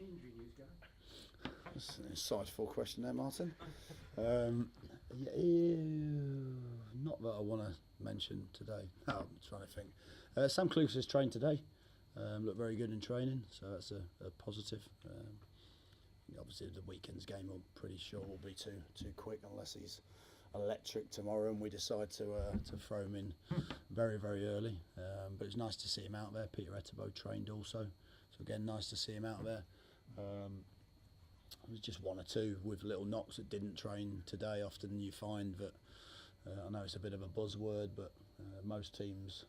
Any injury news, Gary? That's an insightful question there, Martin. Not that I want to mention today. No, I'm trying to think. Sam Cluse has trained today. Looked very good in training, so that's a positive. Obviously, the weekend's game, I'm pretty sure will be too quick unless he's electric tomorrow and we decide to throw him in very, very early. But it's nice to see him out there. Peter Etterbo trained also, so again, nice to see him out there. It was just one or two with little knocks that didn't train today. Often you find that, I know it's a bit of a buzzword, but most teams,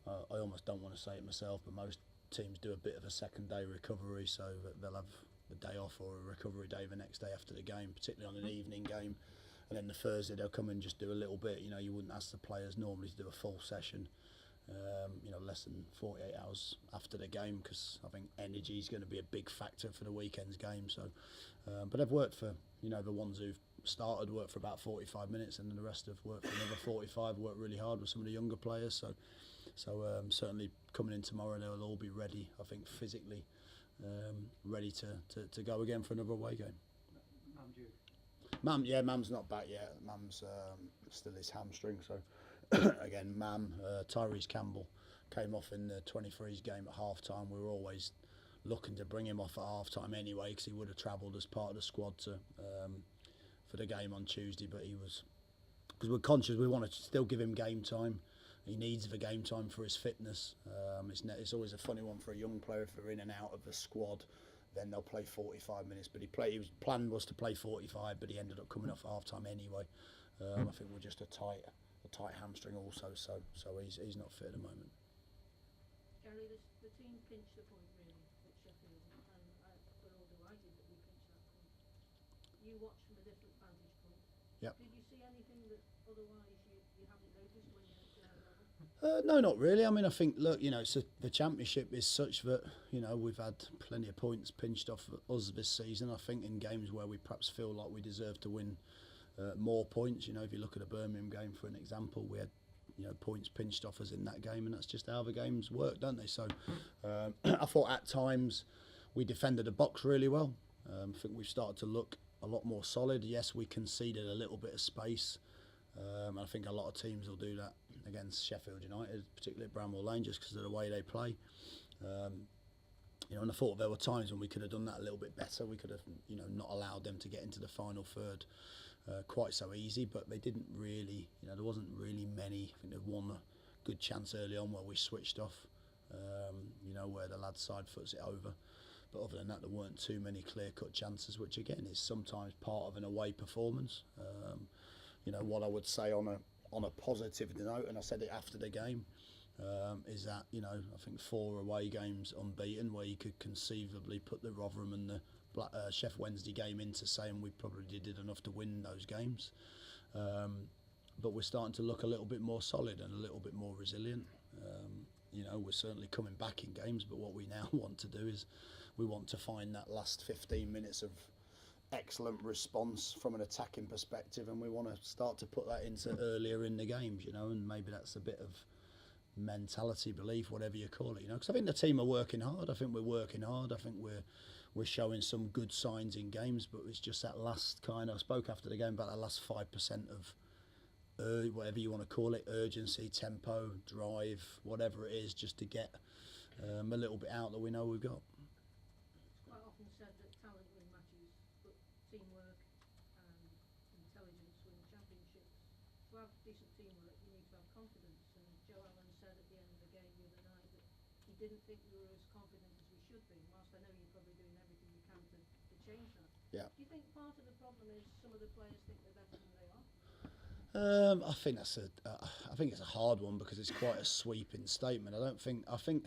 I almost don't want to say it myself, but most teams do a bit of a second day recovery, so that they'll have the day off or a recovery day the next day after the game, particularly on an evening game. And then the Thursday they'll come and just do a little bit. You know, you wouldn't ask the players normally to do a full session, less than 48 hours after the game, because I think energy is going to be a big factor for the weekend's game. So, but they've worked for, the ones who've started worked for about 45 minutes, and then the rest have worked for another 45. Worked really hard with some of the younger players. So certainly coming in tomorrow, they'll all be ready. I think physically ready to go again for another away game. Mam's not back yet. Mam's still his hamstring. So again, Tyrese Campbell came off in the 23s game at half time. We were always looking to bring him off at half time anyway, because he would have travelled as part of the squad for the game on Tuesday. But because we're conscious, we want to still give him game time. He needs the game time for his fitness. It's always a funny one for a young player. If they're in and out of the squad, then they'll play 45 minutes. But his plan was to play 45, but he ended up coming off at half time anyway. I think we're just a tight hamstring also, so he's not fit at the moment. Gary, the team pinched the point really at Sheffield, and we're all delighted that we pinched that point. You watched from a different vantage point. Yep. Did you see anything that otherwise you haven't noticed when you're at ground level? No, not really. I mean, I think, look, the Championship is such that, we've had plenty of points pinched off us this season. I think in games where we perhaps feel like we deserve to win more points, if you look at the Birmingham game, for an example, we had, points pinched off us in that game, and that's just how the games work, don't they? So I thought at times we defended the box really well. I think we've started to look a lot more solid. Yes, we conceded a little bit of space. I think a lot of teams will do that against Sheffield United, particularly at Bramwell Lane, just because of the way they play. And I thought there were times when we could have done that a little bit better. We could have, not allowed them to get into the final third quite so easy, but they didn't really, there wasn't really many. I think there was one good chance early on where we switched off, where the lad's side foots it over. But other than that, there weren't too many clear-cut chances, which again is sometimes part of an away performance. What I would say on a positive note, and I said it after the game, is that I think 4 away games unbeaten, where you could conceivably put the Rotherham and the Sheff Wednesday game into saying we probably did enough to win those games. But we're starting to look a little bit more solid and a little bit more resilient. We're certainly coming back in games, but what we now want to do is we want to find that last 15 minutes of excellent response from an attacking perspective, and we want to start to put that into earlier in the games, and maybe that's a bit of mentality, belief, whatever you call it, because I think the team are working hard. I think we're working hard. I think we're showing some good signs in games, but it's just that last kind of, I spoke after the game about that last 5% of whatever you want to call it, urgency, tempo, drive, whatever it is, just to get a little bit out that we know we've got. It's quite often said that talent wins matches, but teamwork and intelligence win championships. To have decent teamwork, you need to have confidence. And Joe Allen said at the end of the game the other night that he didn't think we were as confident as we should be, whilst I know you're probably doing everything you can to change that. Yeah. Do you think part of the problem is some of the players think they're better than they are? I think it's a hard one, because it's quite a sweeping statement. I think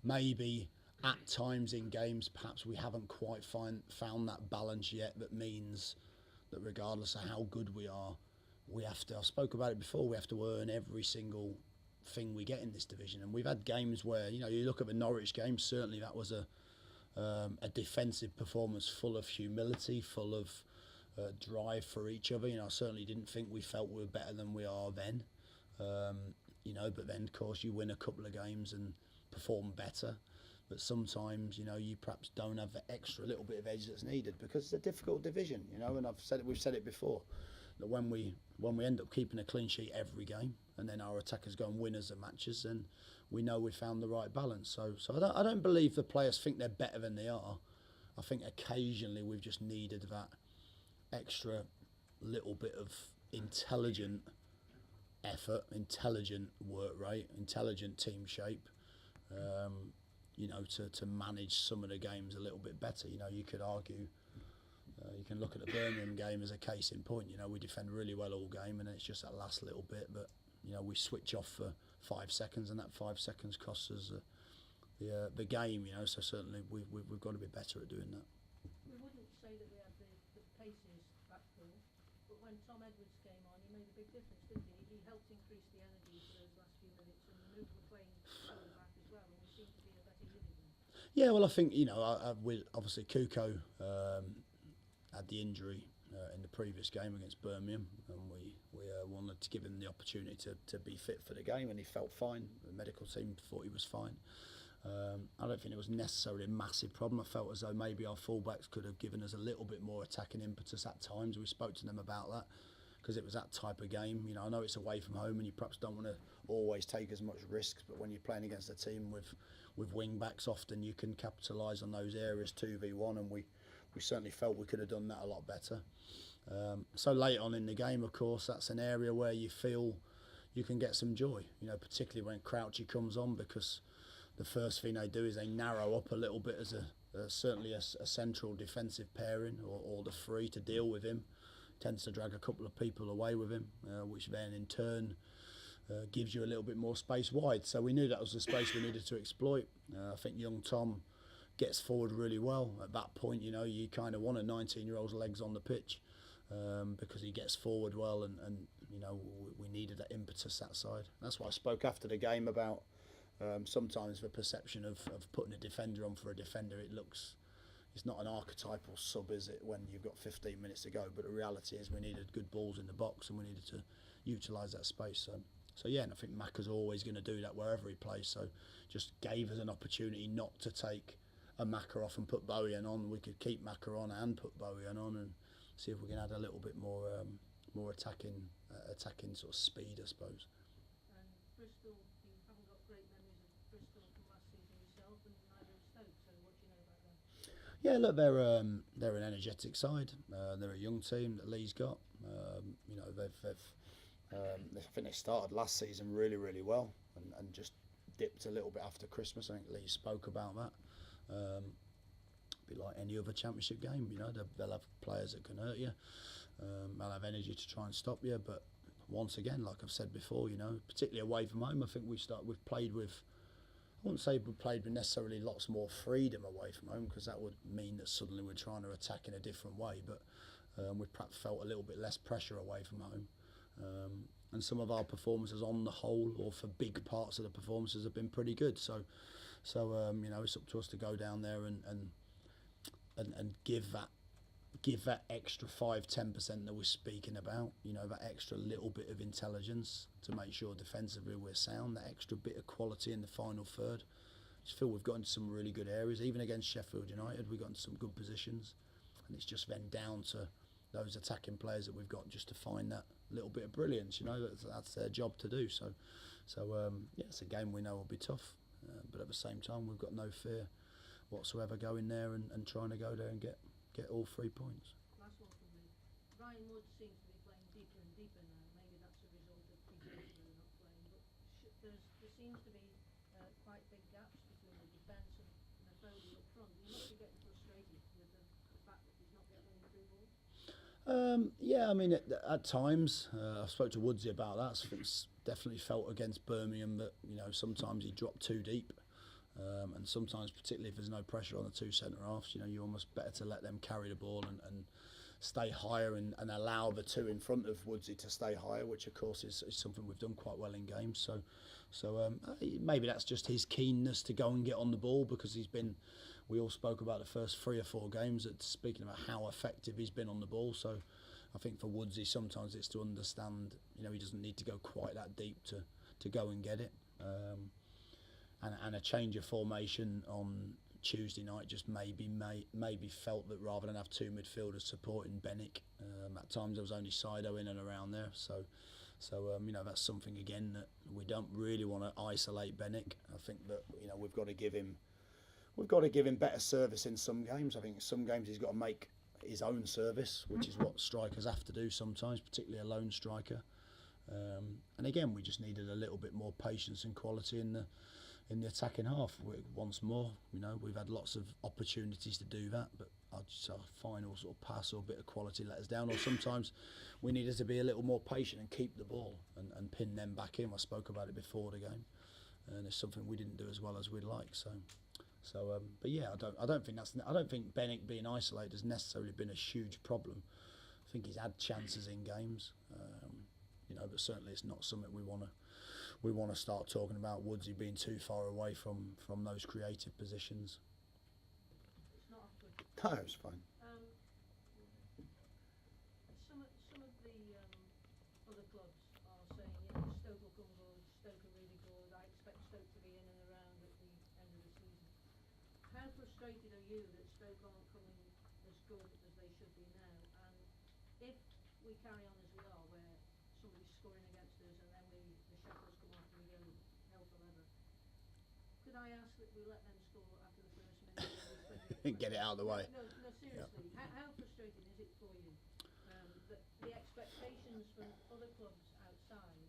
maybe at times in games perhaps we haven't quite found that balance yet, that means that regardless of how good we are, we have to, I spoke about it before, we have to earn every single thing we get in this division. And we've had games where, you look at the Norwich game, certainly that was a defensive performance full of humility, full of drive for each other. I certainly didn't think we felt we were better than we are then. But then of course you win a couple of games and perform better. but sometimes, you know, you perhaps don't have the extra little bit of edge that's needed because it's a difficult division, you know. And we've said it before, that when we end up keeping a clean sheet every game, and then our attackers go and win us the matches, then we know we found the right balance. So I don't believe the players think they're better than they are. I think occasionally we've just needed that extra little bit of intelligent effort, intelligent work rate, intelligent team shape, you know, to manage some of the games a little bit better. You know, you could argue, you can look at the Birmingham game as a case in point. You know, we defend really well all game, and it's just that last little bit. But you know, we switch off for 5 seconds, and that 5 seconds costs us the game. You know, so certainly we've got to be better at doing that. We wouldn't say that we had the paces back four, but when Tom Edwards came on, he made a big difference, didn't he? He helped increase the energy for those last few minutes, and the move were playing further back as well, and we seem to be a better unit then. Yeah, well, I think, you know, obviously Kuko had the injury in the previous game against Birmingham, and we wanted to give him the opportunity to be fit for the game, and he felt fine. The medical team thought he was fine. I don't think it was necessarily a massive problem. I felt as though maybe our fullbacks could have given us a little bit more attacking impetus at times. We spoke to them about that because it was that type of game. You know, I know it's away from home and you perhaps don't want to always take as much risks, but when you're playing against a team with wing backs, often you can capitalise on those areas 2v1, and we certainly felt we could have done that a lot better. So late on in the game, of course, that's an area where you feel you can get some joy, you know, particularly when Crouchy comes on, because the first thing they do is they narrow up a little bit as certainly a central defensive pairing, or the three to deal with him. Tends to drag a couple of people away with him, which then in turn gives you a little bit more space wide. So we knew that was the space we needed to exploit. I think young Tom gets forward really well. At that point, you know, you kind of want a 19-year-old's legs on the pitch, because he gets forward well, and you know, we needed that impetus that side. That's why I spoke after the game about sometimes the perception of putting a defender on for a defender. It's not an archetypal sub, is it, when you've got 15 minutes to go? But the reality is we needed good balls in the box, and we needed to utilise that space. So yeah, and I think Macca's always going to do that wherever he plays. So just gave us an opportunity not to take a Macca off and put Bojan on. We could keep Macca on and put Bojan on, and see if we can add a little bit more attacking sort of speed, I suppose. And Bristol, you haven't got great memories of Bristol from last season yourself, and neither of Stoke, so what do you know about them? Yeah, look, they're an energetic side. They're a young team that Lee's got. You know, I think they started last season really, really well, and just dipped a little bit after Christmas. I think Lee spoke about that. Be like any other championship game, you know, they'll have players that can hurt you. They'll have energy to try and stop you, but once again, like I've said before, you know, particularly away from home, I think we've played with, I wouldn't say we've played with necessarily lots more freedom away from home, because that would mean that suddenly we're trying to attack in a different way, but we've perhaps felt a little bit less pressure away from home. And some of our performances on the whole, or for big parts of the performances, have been pretty good. So you know, it's up to us to go down there and give that extra 5-10% that we're speaking about. You know, that extra little bit of intelligence to make sure defensively we're sound. That extra bit of quality in the final third. I just feel we've got into some really good areas. Even against Sheffield United, we got into some good positions, and it's just then down to those attacking players that we've got just to find that little bit of brilliance. You know, that's their job to do. So yeah, it's a game we know will be tough, but at the same time we've got no fear whatsoever going there and trying to go there and get all 3 points. Last one from me. Ryan Wood seems to be playing deeper and deeper now. Maybe that's a result of Peter Edwards not playing, but there seems to be quite big gaps between the defence and the Foley up front. You must be getting frustrated with the fact that he's not getting any through balls. Yeah, I mean, at times I spoke to Woodsy about that. So it's definitely felt against Birmingham that, you know, sometimes he dropped too deep, and sometimes, particularly if there's no pressure on the two centre halves, you know, you're almost better to let them carry the ball and stay higher and allow the two in front of Woodsy to stay higher, which of course is something we've done quite well in games. So maybe that's just his keenness to go and get on the ball, because we all spoke about the first 3 or 4 games, speaking about how effective he's been on the ball. So I think for Woodsy, sometimes it's to understand, you know, he doesn't need to go quite that deep to go and get it. and a change of formation on Tuesday night just maybe felt that rather than have two midfielders supporting Benick, at times there was only Sido in and around there. So you know, that's something again that we don't really want to isolate Benick. I think that, you know, we've got to give him better service in some games. I think some games he's got to make his own service, which is what strikers have to do sometimes, particularly a lone striker. And again, we just needed a little bit more patience and quality in the attacking half. Once more, you know, we've had lots of opportunities to do that, but our final sort of pass or bit of quality let us down. Or sometimes we needed to be a little more patient and keep the ball and pin them back in. I spoke about it before the game, and it's something we didn't do as well as we'd like. But yeah, I don't think Benick being isolated has necessarily been a huge problem. I think he's had chances in games, you know, but certainly it's not something we want to start talking about Woodsy being too far away from those creative positions. It's not awkward. No, it's fine. Some of the other clubs are saying, you know, Stoke will come good, Stoke are really good, I expect Stoke to be in and around at the end of the season. How frustrated are you that Stoke aren't coming as good as they should be now? And if we carry on as we are, where somebody's scoring against us and then the shackles come off and we go hell for leather, could I ask that we let them score after the first minute? Get it out of the way. No, seriously. Yeah. How frustrating is it for you that the expectations from other clubs outside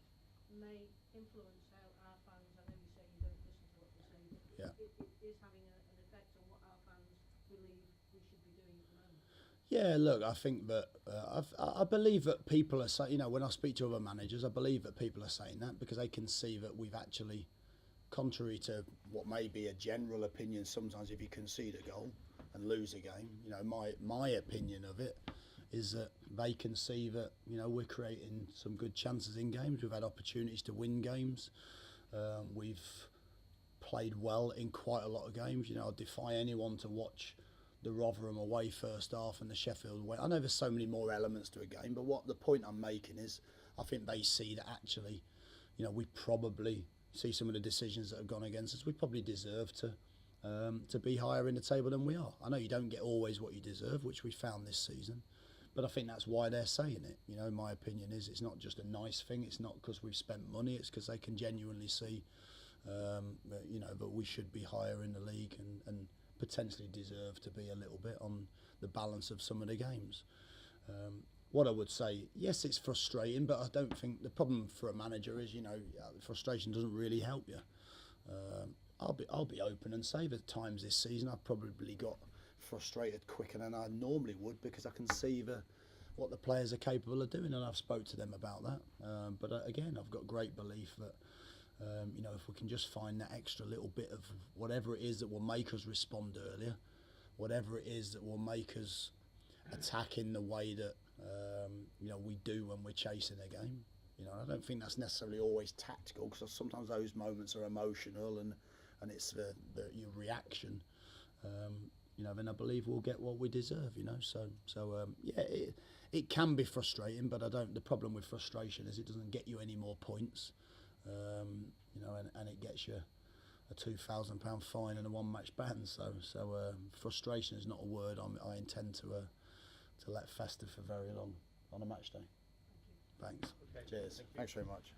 may influence how our fans, I know you say you don't listen to what they say, but Yeah. it is having an effect on what our fans believe we should be doing at the moment? Yeah, look, I think that I believe that people are saying, you know, when I speak to other managers, I believe that people are saying that because they can see that we've actually, contrary to what may be a general opinion, sometimes if you concede a goal and lose a game, you know, my opinion of it is that they can see that, you know, we're creating some good chances in games. We've had opportunities to win games. We've played well in quite a lot of games. You know, I defy anyone to watch the Rotherham away first half and the Sheffield away. I know there's so many more elements to a game, but what the point I'm making is I think they see that actually, you know, we probably see some of the decisions that have gone against us. We probably deserve to be higher in the table than we are. I know you don't get always what you deserve, which we found this season, but I think that's why they're saying it. You know, my opinion is it's not just a nice thing. It's not because we've spent money. It's because they can genuinely see, you know, that we should be higher in the league and potentially deserve to be a little bit on the balance of some of the games. What I would say, yes, it's frustrating, but I don't think the problem for a manager is, you know, frustration doesn't really help you. I'll be open and say that times this season I've probably got frustrated quicker than I normally would because I can see what the players are capable of doing, and I've spoke to them about that. But again, I've got great belief that you know, if we can just find that extra little bit of whatever it is that will make us respond earlier, whatever it is that will make us attack in the way that you know, we do when we're chasing a game. You know, I don't think that's necessarily always tactical because sometimes those moments are emotional and it's your reaction. You know, then I believe we'll get what we deserve. You know, so yeah, it can be frustrating, but I don't. The problem with frustration is it doesn't get you any more points. You know, and it gets you a £2,000 fine and a one-match ban. So frustration is not a word I intend to let fester for very long on a match day. Thank you. Thanks. Okay. Cheers. Thanks very much.